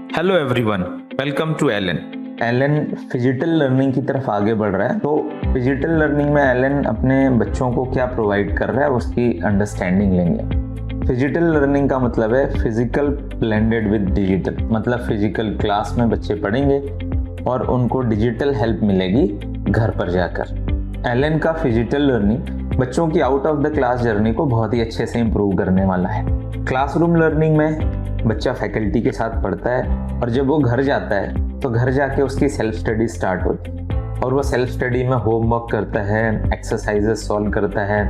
Hello everyone, welcome to Allen. Allen physical learning की तरफ आगे बढ़ रहा है। तो फिजिकल लर्निंग में एलन अपने बच्चों को क्या प्रोवाइड कर रहा है उसकी अंडरस्टैंडिंग लेंगे। फिजिकल लर्निंग का मतलब है फिजिकल ब्लेंडेड विद डिजिटल, मतलब फिजिकल क्लास में बच्चे पढ़ेंगे और उनको डिजिटल हेल्प मिलेगी घर पर जाकर। एलन का फिजिकल लर्निंग बच्चों की out of the class journey को बहुत ही अच्छे से इम्प्रूव करने वाला है। क्लासरूम लर्निंग में बच्चा फैकल्टी के साथ पढ़ता है और जब वो घर जाता है तो घर जाके उसकी सेल्फ स्टडी स्टार्ट होती है और वो सेल्फ स्टडी में होमवर्क करता है, एक्सरसाइजेस सॉल्व करता है,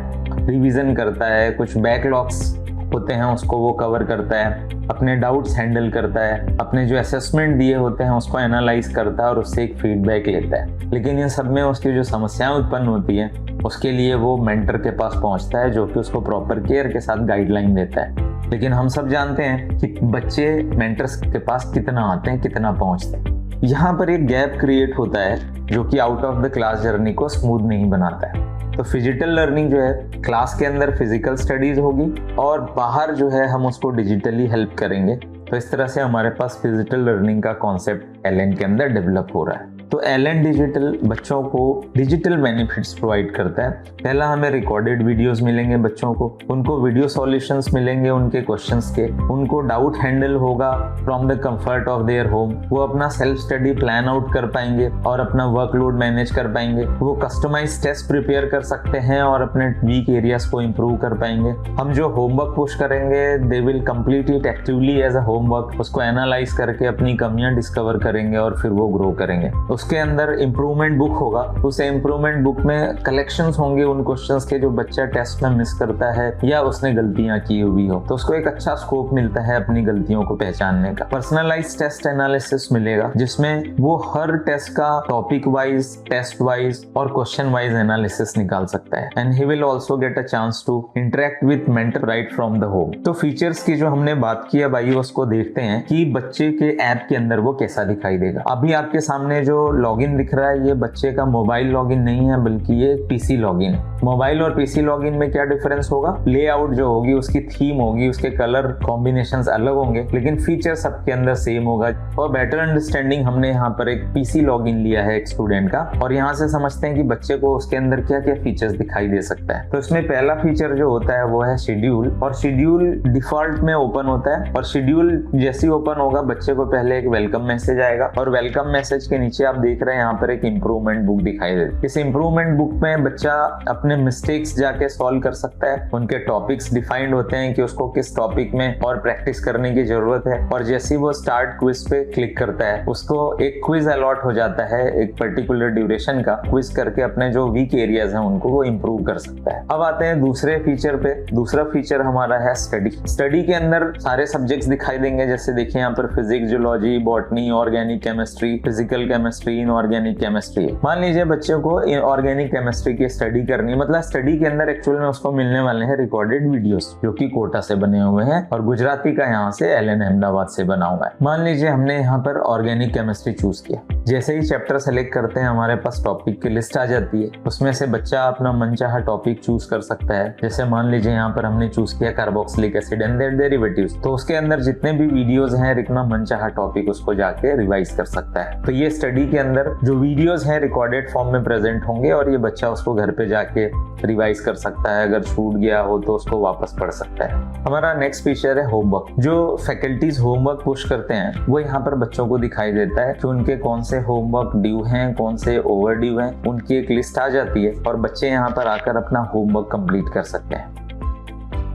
रिवीजन करता है, कुछ बैकलॉग्स होते हैं उसको वो कवर करता है, अपने डाउट्स हैंडल करता है, अपने जो असेसमेंट दिए होते हैं उसको एनालाइज करता है और उससे एक फीडबैक लेता है। लेकिन इन सब में उसकी जो समस्याएं उत्पन्न होती हैं उसके लिए वो मेंटर के पास पहुंचता है जो कि उसको प्रॉपर केयर के साथ गाइडलाइन देता है। लेकिन हम सब जानते हैं कि बच्चे मेंटर्स के पास कितना आते हैं, कितना पहुंचते हैं। यहाँ पर एक गैप क्रिएट होता है जो कि out of the class journey को स्मूथ नहीं बनाता है। तो फिजिकल लर्निंग जो है क्लास के अंदर फिजिकल स्टडीज होगी और बाहर जो है हम उसको डिजिटली हेल्प करेंगे। तो इस तरह से हमारे पास फिजिकल लर्निंग का कॉन्सेप्ट एलन के अंदर डेवलप हो रहा है। तो एलन डिजिटल बच्चों को डिजिटल बेनिफिट्स प्रोवाइड करता है। पहला हमें रिकॉर्डेड वीडियोस मिलेंगे बच्चों को, उनको वीडियो सॉल्यूशंस मिलेंगे उनके क्वेश्चंस के, उनको डाउट हैंडल होगा from the comfort of their home. वो अपना सेल्फ स्टडी प्लान आउट कर पाएंगे और अपना वर्कलोड मैनेज कर पाएंगे। वो कस्टमाइज टेस्ट प्रिपेयर कर सकते हैं और अपने वीक एरियाज को इम्प्रूव कर पाएंगे। हम जो होमवर्क पुश करेंगे they will complete it actively as a homework, उसको एनालाइज करके अपनी कमियां डिस्कवर करेंगे और फिर वो ग्रो करेंगे। उसके अंदर इम्प्रूवमेंट बुक होगा, उस इम्प्रूवमेंट बुक में कलेक्शंस होंगे उन क्वेश्चंस के जो बच्चा टेस्ट में मिस करता है या उसने गलतियां की हुई हो, तो उसको एक अच्छा स्कोप मिलता है अपनी गलतियों को पहचानने का। पर्सनलाइज्ड टेस्ट एनालिसिस मिलेगा जिसमें वो हर टेस्ट का टॉपिक वाइज, टेस्ट वाइज और क्वेश्चन वाइज एनालिसिस निकाल सकता है। And he will also get a chance to interact with mentor right from the home. तो फीचर्स की जो हमने बात की है भाई उसको देखते हैं कि बच्चे के ऐप के अंदर वो कैसा दिखाई देगा। अभी आपके सामने जो लॉगिन दिख रहा है ये बच्चे का मोबाइल लॉगिन नहीं है बल्कि ये पीसी लॉगिन है। मोबाइल और पीसी लॉगिन में क्या डिफरेंस होगा? लेआउट जो होगी, उसकी थीम होगी, उसके कलर कॉम्बिनेशंस अलग होंगे लेकिन फीचर सबके अंदर सेम होगा। और बेटर अंडरस्टैंडिंग हमने यहाँ पर एक पीसी लॉगिन लिया है एक स्टूडेंट का और यहाँ से समझते हैं कि बच्चे को उसके अंदर क्या क्या फीचर्स दिखाई दे सकता है। तो इसमें पहला फीचर जो होता है वो है शेड्यूल, और शेड्यूल डिफॉल्ट में ओपन होता है और शेड्यूल जैसे ओपन होगा बच्चे को पहले एक वेलकम मैसेज आएगा और वेलकम मैसेज के नीचे आप देख रहे हैं यहाँ पर एक इम्प्रूवमेंट बुक दिखाई दे रही है। इस इम्प्रूवमेंट बुक में बच्चा अपने मिस्टेक्स जाके सॉल्व कर सकता है। उनके टॉपिक्स डिफाइंड होते हैं कि उसको किस टॉपिक में और प्रैक्टिस करने की जरूरत है और जैसे ही वो स्टार्ट क्विज पे क्लिक करता है उसको एक क्विज अलॉट हो जाता है एक पर्टिकुलर ड्यूरेशन का। क्विज करके अपने जो वीक एरियाज हैं उनको वो इम्प्रूव कर सकता है। अब आते हैं दूसरे फीचर पे। दूसरा फीचर हमारा है स्टडी। स्टडी के अंदर सारे सब्जेक्ट्स दिखाई देंगे, जैसे देखिए यहाँ पर physics, geology, botany, organic chemistry, physical chemistry, inorganic chemistry. मान लीजिए बच्चे को ऑर्गेनिक केमिस्ट्री की स्टडी करनी है, मतलब स्टडी के अंदर एक्चुअल में उसको मिलने वाले हैं रिकॉर्डेड वीडियोस जो कि कोटा से बने हुए हैं और गुजराती का यहाँ से एलन अहमदाबाद से बना हुआ है। मान लीजिए हमने यहाँ पर ऑर्गेनिक केमिस्ट्री चूज किया। जैसे ही चैप्टर सेलेक्ट करते हैं हमारे पास टॉपिक की लिस्ट आ जाती है, उसमें से बच्चा अपना मनचाहा टॉपिक चूज कर सकता है। जैसे मान लीजिए यहाँ पर हमने चूज किया carboxylic acid and their derivatives, तो उसके अंदर जितने भी वीडियोस हैं अपना मनचाहा टॉपिक उसको जाके रिवाइज कर सकता है। तो ये स्टडी के अंदर जो वीडियोस हैं रिकॉर्डेड फॉर्म में प्रेजेंट होंगे और ये बच्चा उसको घर पे जाके रिवाइज कर सकता है। अगर छूट गया हो तो उसको वापस पढ़ सकता है। हमारा नेक्स्ट फीचर है होमवर्क। जो फैकल्टीज होमवर्क पुश करते हैं वो यहाँ पर बच्चों को दिखाई देता है कि उनके कौन से होमवर्क ड्यू हैं, कौन से ओवर ड्यू हैं, उनकी एक लिस्ट आ जाती है और बच्चे यहाँ पर आकर अपना होमवर्क कंप्लीट कर सकते हैं।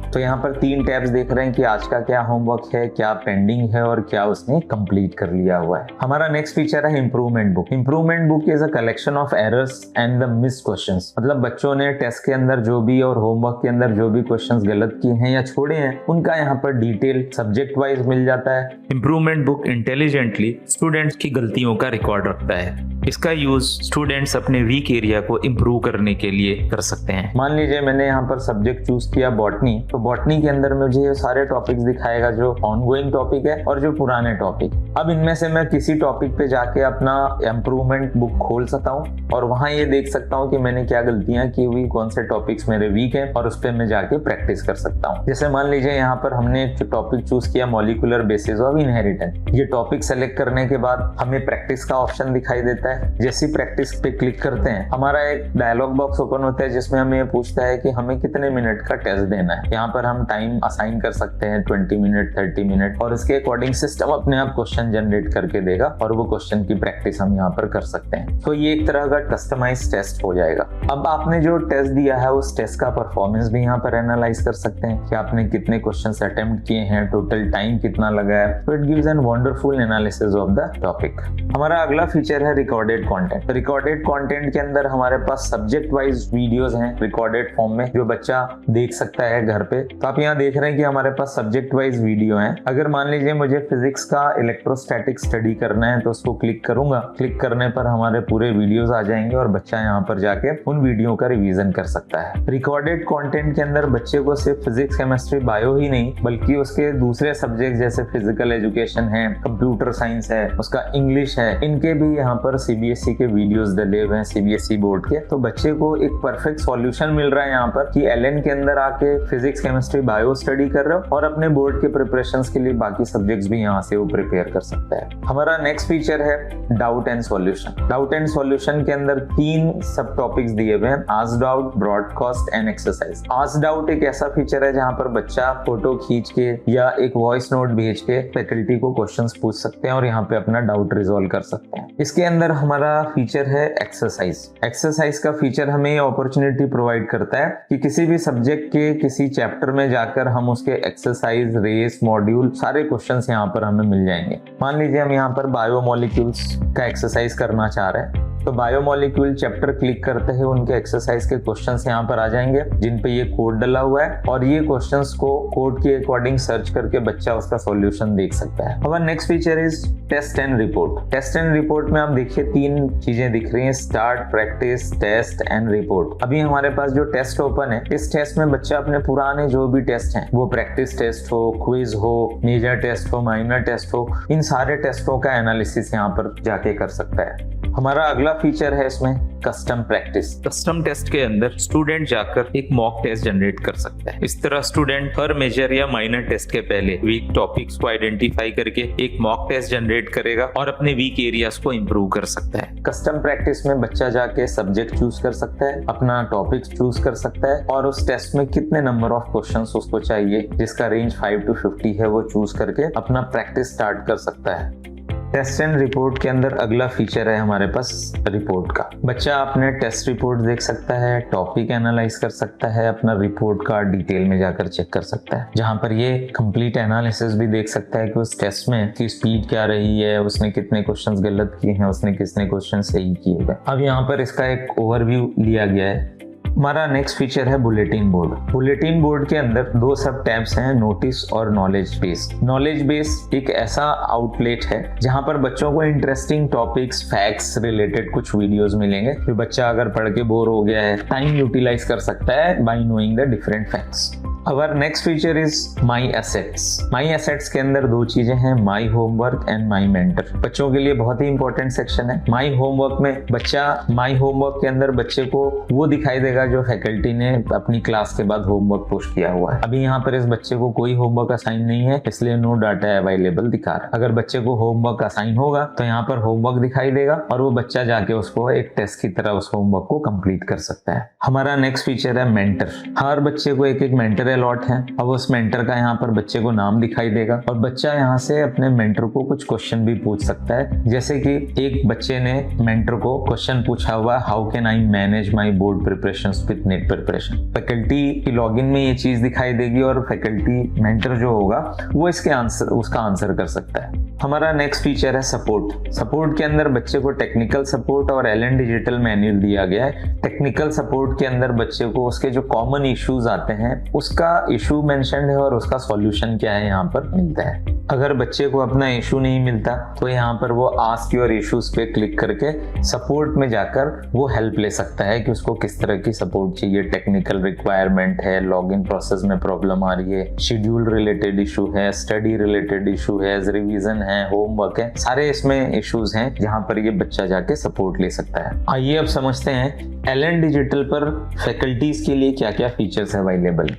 तो यहाँ पर 3 टैब्स देख रहे हैं कि आज का क्या होमवर्क है, क्या पेंडिंग है और क्या उसने कंप्लीट कर लिया हुआ है। हमारा नेक्स्ट फीचर है improvement book. Improvement book is a collection of errors and the miss questions, मतलब बच्चों ने टेस्ट के अंदर जो भी और होमवर्क के अंदर जो भी क्वेश्चंस गलत किए हैं या छोड़े हैं उनका यहाँ पर डिटेल सब्जेक्ट वाइज मिल जाता है। इम्प्रूवमेंट बुक इंटेलिजेंटली स्टूडेंट्स की गलतियों का रिकॉर्ड रखता है। इसका यूज स्टूडेंट्स अपने वीक एरिया को इम्प्रूव करने के लिए कर सकते हैं। मान लीजिए मैंने यहाँ पर सब्जेक्ट चूज किया बॉटनी, तो बॉटनी के अंदर मुझे ये सारे टॉपिक्स दिखाएगा जो ऑनगोइंग टॉपिक है और जो पुराने टॉपिक। अब इनमें से मैं किसी टॉपिक पे जाके अपना इम्प्रूवमेंट बुक खोल सकता हूँ और वहां ये देख सकता हूँ कि मैंने क्या गलतियां की हुई, कौन से टॉपिक्स मेरे वीक हैं और उस पर मैं जाके प्रैक्टिस कर सकता हूँ। जैसे मान लीजिए यहाँ पर हमने एक टॉपिक चूज किया मॉलिक्यूलर बेसिस ऑफ इनहेरिटेंस। ये टॉपिक सेलेक्ट करने के बाद हमें प्रैक्टिस का ऑप्शन दिखाई देता है। जैसी प्रैक्टिस पे क्लिक करते हैं हमारा एक डायलॉग बॉक्स ओपन होता है जिसमें हमें ये पूछता है कि हमें कितने मिनट का टेस्ट देना है। यहाँ पर हम टाइम असाइन कर सकते हैं 20 मिनट, 30 मिनट और इसके अकॉर्डिंग सिस्टम अपने आप क्वेश्चन जनरेट करके देगा और वो क्वेश्चन की प्रैक्टिस हम यहाँ पर कर सकते हैं। तो ये एक तरह का कस्टमाइज टेस्ट हो जाएगा। अब आपने जो टेस्ट दिया है उस टेस्ट का परफॉर्मेंस भी यहाँ पर एनालाइज कर सकते हैं कि आपने कितने क्वेश्चंस अटेम्प्ट किए हैं, टोटल टाइम कितना लगा है। तो it gives an wonderful analysis of the topic. हमारा अगला फीचर है रिकॉर्डेड कंटेंट। रिकॉर्डेड कंटेंट के अंदर हमारे पास सब्जेक्ट वाइज वीडियोस हैं रिकॉर्डेड फॉर्म में जो बच्चा देख सकता है घर पे। तो आप यहाँ देख रहे हैं कि हमारे पास सब्जेक्ट वाइज वीडियो है। अगर मान लीजिए मुझे फिजिक्स का इलेक्ट्रोस्टैटिक स्टडी करना है तो उसको क्लिक करूंगा। क्लिक करने पर हमारे पूरे वीडियोस आ जाएंगे और बच्चा यहाँ पर जाके उन वीडियो का रिवीजन कर सकता है। रिकॉर्डेड कंटेंट के अंदर बच्चे को सिर्फ फिजिक्स, केमिस्ट्री, बायो ही नहीं बल्कि उसके दूसरे सब्जेक्ट जैसे फिजिकल एजुकेशन है, कंप्यूटर साइंस है, उसका इंग्लिश है, इनके भी यहाँ पर सीबीएसई के वीडियोस डले हुए हैं, सीबीएसई बोर्ड के। तो बच्चे को एक परफेक्ट सॉल्यूशन मिल रहा है यहाँ पर कि एलएन के अंदर आके फिजिक्स, केमिस्ट्री, बायो स्टडी कर रहे हो और अपने बोर्ड के प्रिपरेशंस के लिए बाकी सब्जेक्ट्स भी यहाँ से वो प्रिपेयर कर सकता है। हमारा नेक्स्ट फीचर है doubt and solution. Doubt and solution के अंदर 3 सब टॉपिक्स दिए हुए हैं, ask doubt, broadcast and exercise. Ask doubt एक ऐसा फीचर है जहाँ पर बच्चा फोटो खींच के या एक वॉइस नोट भेज के फैकल्टी को क्वेश्चंस पूछ सकते हैं और यहाँ पे अपना डाउट रिजॉल्व कर सकते हैं। इसके अंदर हमारा फीचर है एक्सरसाइज। एक्सरसाइज का फीचर हमें ये अपॉर्चुनिटी प्रोवाइड करता है कि किसी भी सब्जेक्ट के किसी चैप्टर में जाकर हम उसके एक्सरसाइज, रेस, मॉड्यूल सारे क्वेश्चंस यहाँ पर हमें मिल जाएंगे। मान लीजिए हम यहाँ पर बायोमोलिक्यूल्स का एक्सरसाइज करना चाह रहे हैं तो बायोमोलिक्यूल चैप्टर क्लिक करते हैं उनके एक्सरसाइज के क्वेश्चंस यहाँ पर आ जाएंगे जिन पे ये कोड डला हुआ है और ये क्वेश्चंस को कोड के अकॉर्डिंग सर्च करके बच्चा उसका सॉल्यूशन देख सकता है। हमारा next feature is test and report. Test and report में आप देखिए 3 चीजें दिख रही हैं, start, practice, test and report. अभी हमारे पास जो टेस्ट ओपन है इस टेस्ट में बच्चा अपने पुराने जो भी टेस्ट हैं वो प्रैक्टिस टेस्ट हो, क्विज हो, मेजर टेस्ट हो, माइनर टेस्ट हो, इन सारे टेस्टों का एनालिसिस यहाँ पर जाके कर सकता है। हमारा अगला फीचर है इसमें कस्टम प्रैक्टिस। कस्टम टेस्ट के अंदर स्टूडेंट जाकर एक मॉक टेस्ट जनरेट कर सकता है। इस तरह स्टूडेंट हर मेजर या माइनर टेस्ट के पहले वीक टॉपिक्स को आइडेंटिफाई करके एक मॉक टेस्ट जनरेट करेगा और अपने वीक एरियाज को इंप्रूव कर सकता है। कस्टम प्रैक्टिस में बच्चा जाके सब्जेक्ट चूज कर सकता है, अपना टॉपिक चूज कर सकता है और उस टेस्ट में कितने नंबर ऑफ क्वेश्चंस उसको चाहिए जिसका रेंज 5 to 50 है वो चूज करके अपना प्रैक्टिस स्टार्ट कर सकता है। टेस्ट एंड रिपोर्ट के अंदर अगला फीचर है हमारे पास रिपोर्ट का। बच्चा अपने टेस्ट रिपोर्ट देख सकता है, टॉपिक एनालाइज कर सकता है, अपना रिपोर्ट का डिटेल में जाकर चेक कर सकता है, जहां पर ये कंप्लीट एनालिसिस भी देख सकता है कि उस टेस्ट में की स्पीड क्या रही है, उसने कितने क्वेश्चंस गलत किए हैं, उसने कितने क्वेश्चन सही किए हैं। अब यहाँ पर इसका एक ओवरव्यू लिया गया है। हमारा नेक्स्ट फीचर है बुलेटिन बोर्ड। बुलेटिन बोर्ड के अंदर 2 सब टैब्स हैं, नोटिस और नॉलेज बेस। नॉलेज बेस एक ऐसा आउटलेट है जहां पर बच्चों को इंटरेस्टिंग टॉपिक्स, फैक्ट्स रिलेटेड कुछ वीडियोस मिलेंगे जो बच्चा अगर पढ़ के बोर हो गया है टाइम यूटिलाइज कर सकता है bye knowing the different facts. Our next feature is my assets. My assets के अंदर 2 चीजें हैं, my homework and my mentor. बच्चों के लिए बहुत ही इंपॉर्टेंट सेक्शन है। माई होमवर्क में बच्चा माई होमवर्क के अंदर बच्चे को वो दिखाई देगा जो फैकल्टी ने अपनी क्लास के बाद होमवर्क पोस्ट किया हुआ है। अभी यहाँ पर इस बच्चे को कोई होमवर्क असाइन नहीं है इसलिए नो डाटा अवेलेबल दिखा रहा है। अगर बच्चे को होमवर्क असाइन होगा तो यहाँ पर होमवर्क दिखाई देगा और वो बच्चा जाके उसको एक टेस्ट की तरह उस होमवर्क को कंप्लीट कर सकता है। हमारा नेक्स्ट फीचर है मेंटर। हर बच्चे को एक मेंटर अलॉट है। अब उस मेंटर का यहाँ पर बच्चे को नाम दिखाई देगा और बच्चा यहाँ से अपने मेंटर को कुछ क्वेश्चन भी पूछ सकता है। जैसे कि एक बच्चे ने मेंटर को क्वेश्चन पूछा हुआ, how can I manage my board preparation with net preparation. Faculty की लॉगिन में ये चीज दिखाई देगी और फैकल्टी मेंटर जो होगा वो उसका आंसर कर सकता है। हमारा नेक्स्ट फीचर है सपोर्ट। सपोर्ट के अंदर बच्चे को टेक्निकल सपोर्ट और एलन डिजिटल मैनुअल दिया गया है। टेक्निकल सपोर्ट के अंदर बच्चे को उसके जो कॉमन इश्यूज आते हैं उसका इशू मेंशन्ड है और उसका सॉल्यूशन क्या है यहाँ पर मिलता है। अगर बच्चे को अपना इशू नहीं मिलता तो यहाँ पर वो आस्क योर इश्यूज पे क्लिक करके सपोर्ट में जाकर वो हेल्प ले सकता है कि उसको किस तरह की सपोर्ट चाहिए। टेक्निकल रिक्वायरमेंट है, लॉगिन प्रोसेस में प्रॉब्लम आ रही है, शेड्यूल रिलेटेड इशू है, स्टडी रिलेटेड इशू है, रिवीजन है, होमवर्क है, सारे इसमें इश्यूज हैं जहां पर ये बच्चा जाके सपोर्ट ले सकता है। आइए अब समझते हैं एलन डिजिटल पर फैकल्टीज के लिए क्या क्या फीचर्स अवेलेबल।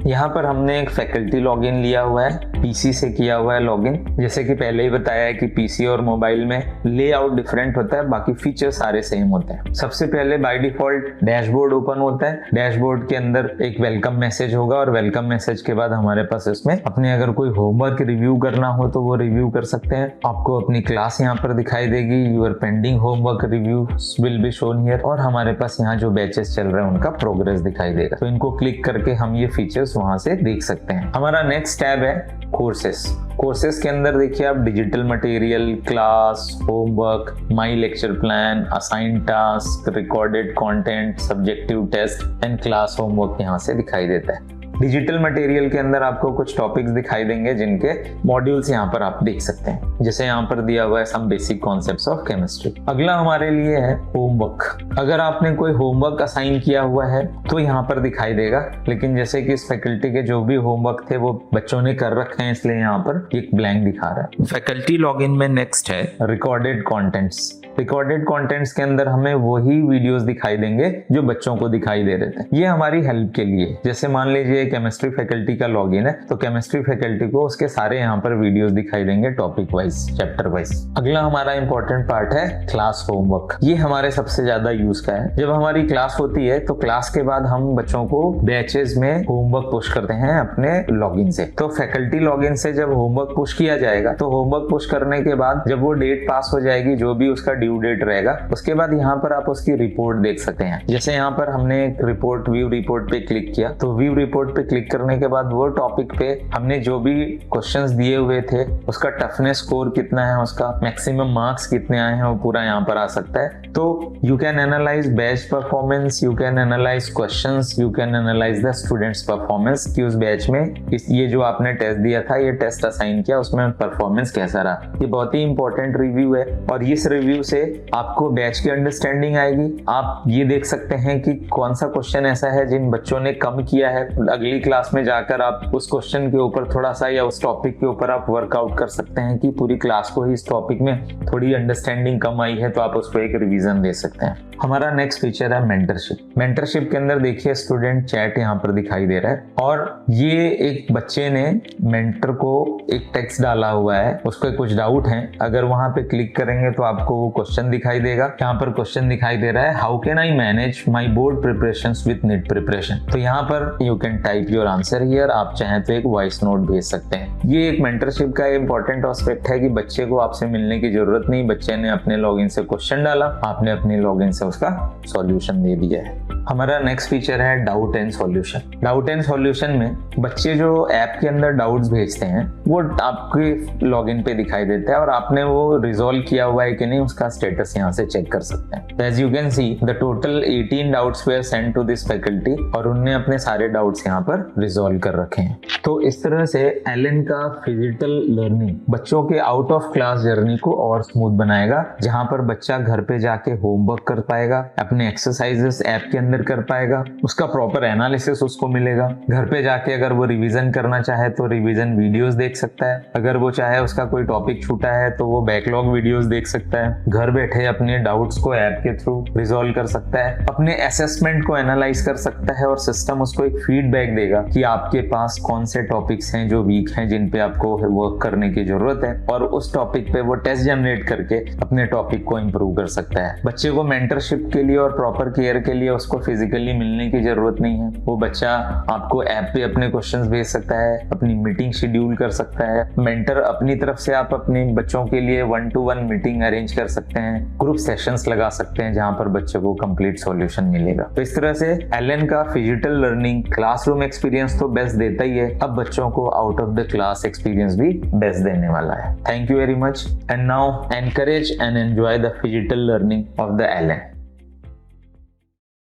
यहाँ पर हमने एक फैकल्टी लॉगिन लिया हुआ है, पीसी से किया हुआ है लॉगिन। जैसे कि पहले ही बताया है कि पीसी और मोबाइल में लेआउट डिफरेंट होता है, बाकी फीचर सारे सेम होते हैं। सबसे पहले बाय डिफॉल्ट डैशबोर्ड ओपन होता है। डैशबोर्ड के अंदर एक वेलकम मैसेज होगा और वेलकम मैसेज के बाद हमारे पास इसमें अपने अगर कोई होमवर्क रिव्यू करना हो तो वो रिव्यू कर सकते हैं। आपको अपनी क्लास यहाँ पर दिखाई देगी, your pending homework review will be shown here, और हमारे पास यहाँ जो बैचेस चल रहे हैं उनका प्रोग्रेस दिखाई देगा। तो इनको क्लिक करके हम ये फीचर्स वहां से देख सकते हैं। हमारा नेक्स्ट टैब है कोर्सेस। कोर्सेस के अंदर देखिए आप digital material, class, homework, my lecture plan, assign task, recorded content, subjective test and class homework यहाँ से दिखाई देता है। डिजिटल मटेरियल के अंदर आपको कुछ टॉपिक्स दिखाई देंगे जिनके मॉड्यूल्स यहाँ पर आप देख सकते हैं। जैसे यहाँ पर दिया हुआ है some basic concepts of chemistry. अगला हमारे लिए है होमवर्क। अगर आपने कोई होमवर्क असाइन किया हुआ है तो यहाँ पर दिखाई देगा, लेकिन जैसे कि इस फैकल्टी के जो भी होमवर्क थे वो बच्चों ने कर रखे हैं इसलिए यहाँ पर एक ब्लैंक दिखा रहा है। फैकल्टी लॉगिन में नेक्स्ट है रिकॉर्डेड कॉन्टेंट्स। रिकॉर्डेड कंटेंट्स के अंदर हमें वही वीडियोस दिखाई देंगे जो बच्चों को दिखाई दे रहे थे। ये हमारी हेल्प के लिए, जैसे मान लीजिए केमिस्ट्री फैकल्टी का लॉगिन है तो केमिस्ट्री फैकल्टी को उसके सारे यहाँ पर वीडियोस दिखाई देंगे टॉपिक वाइज, चैप्टर वाइज। अगला हमारा इंपॉर्टेंट पार्ट है क्लास होमवर्क। ये हमारे सबसे ज्यादा यूज का है। जब हमारी क्लास होती है तो क्लास के बाद हम बच्चों को बैचेस में होमवर्क पुश करते हैं अपने लॉगिन से। तो फैकल्टी लॉगिन से जब होमवर्क पुश किया जाएगा तो होमवर्क पुश करने के बाद जब वो डेट पास हो जाएगी, जो भी उसका ड्यू डेट रहेगा, उसके बाद यहाँ पर आप उसकी रिपोर्ट देख सकते हैं। जैसे यहाँ पर हमने एक रिपोर्ट, व्यू रिपोर्ट पे क्लिक किया तो व्यू रिपोर्ट पे क्लिक करने के बाद वो टॉपिक पे हमने जो भी क्वेश्चंस दिए हुए थे उसका टफनेस स्कोर कितना है, उसका मैक्सिमम मार्क्स कितने आए हैं, वो पूरा यहाँ पर आ सकता है। तो you can analyse batch performance, you can analyse questions, you can analyse the students performance कि उस बैच में ये जो आपने टेस्ट दिया था, ये टेस्ट असाइन किया, उसमें परफॉर्मेंस कैसा रहा। ये बहुत ही इंपॉर्टेंट रिव्यू है और इस रिव्यू से आपको बैच की अंडरस्टैंडिंग आएगी। आप ये देख सकते हैं कि कौन सा क्वेश्चन ऐसा है जिन बच्चों ने कम किया है। अगली क्लास में जाकर आप उस क्वेश्चन के ऊपर थोड़ा सा या उस टॉपिक के ऊपर आप वर्कआउट कर सकते हैं कि पूरी क्लास को ही इस टॉपिक में थोड़ी अंडरस्टैंडिंग कम आई है तो आप उसको एक रिवीजन दे सकते हैं। हमारा नेक्स्ट फीचर है मेंटरशिप। मेंटरशिप के अंदर देखिए स्टूडेंट चैट यहाँ पर दिखाई दे रहा है और ये एक बच्चे ने मेंटर को एक टेक्स्ट डाला हुआ है, उसको कुछ डाउट है। अगर वहां पे क्लिक करेंगे तो आपको वो क्वेश्चन दिखाई देगा। यहाँ पर क्वेश्चन दिखाई दे रहा है, how can I manage my board preparations with NEET preparation. तो यहाँ पर you can type your answer here. आप चाहें तो एक वॉइस नोट भेज सकते हैं। ये एक मेंटरशिप का इंपॉर्टेंट एस्पेक्ट है कि बच्चे को आपसे मिलने की जरूरत नहीं, बच्चे ने अपने लॉगिन से क्वेश्चन डाला, आपने अपने लॉगिन से उसका सॉल्यूशन दे दिया है। हमारा नेक्स्ट फीचर है doubt and solution. Doubt and solution में बच्चे जो ऐप के अंदर डाउट्स भेजते हैं वो आपके लॉगिन पे दिखाई देता है और आपने वो रिजॉल्व किया हुआ है कि नहीं उसका स्टेटस यहाँ से चेक कर सकते हैं। As you can see the total 18 doubts were sent to this faculty और उनने अपने सारे डाउट्स यहाँ पर रिजॉल्व कर रखे हैं। तो इस तरह से एलन का फिजिकल लर्निंग बच्चों के आउट ऑफ क्लास जर्नी को और स्मूथ बनाएगा, जहां पर बच्चा घर पे जाके होमवर्क कर पाएगा, अपने एक्सरसाइजेस ऐप के अंदर कर पाएगा, उसका प्रॉपर एनालिसिस उसको मिलेगा। घर पे जाके अगर वो रिवीजन करना चाहे तो रिवीजन वीडियोस देख सकता है। अगर वो चाहे उसका कोई टॉपिक छूटा है तो वो बैकलॉग वीडियोस देख सकता है। घर बैठे अपने डाउट्स को ऐप के थ्रू रिजॉल्व कर सकता है, अपने असेसमेंट को एनालाइज कर सकता है और सिस्टम उसको एक फीडबैक देगा कि आपके पास कौन से टॉपिक्स हैं जो वीक हैं, जिन पे आपको वर्क करने की जरूरत है, और उस टॉपिक पे वो टेस्ट जनरेट करके अपने टॉपिक को इंप्रूव कर सकता है। बच्चे को मेंटरशिप के लिए और प्रॉपर केयर के लिए उसको फिजिकली मिलने की जरूरत नहीं है। वो बच्चा आपको ऐप पे अपने क्वेश्चंस भेज सकता है, अपनी मीटिंग शेड्यूल कर सकता है। मेंटर अपनी तरफ से आप अपने बच्चों के लिए 1-to-1 मीटिंग अरेंज कर सकते हैं, ग्रुप सेशंस लगा सकते हैं जहां पर बच्चे को कंप्लीट सॉल्यूशन मिलेगा। तो इस तरह से एलन का फिजिकल लर्निंग क्लासरूम एक्सपीरियंस तो बेस्ट देता ही है, अब बच्चों को out of the class experience भी बेस्ट देने वाला है। Thank you very much and now encourage and enjoy the digital learning of the Ellen.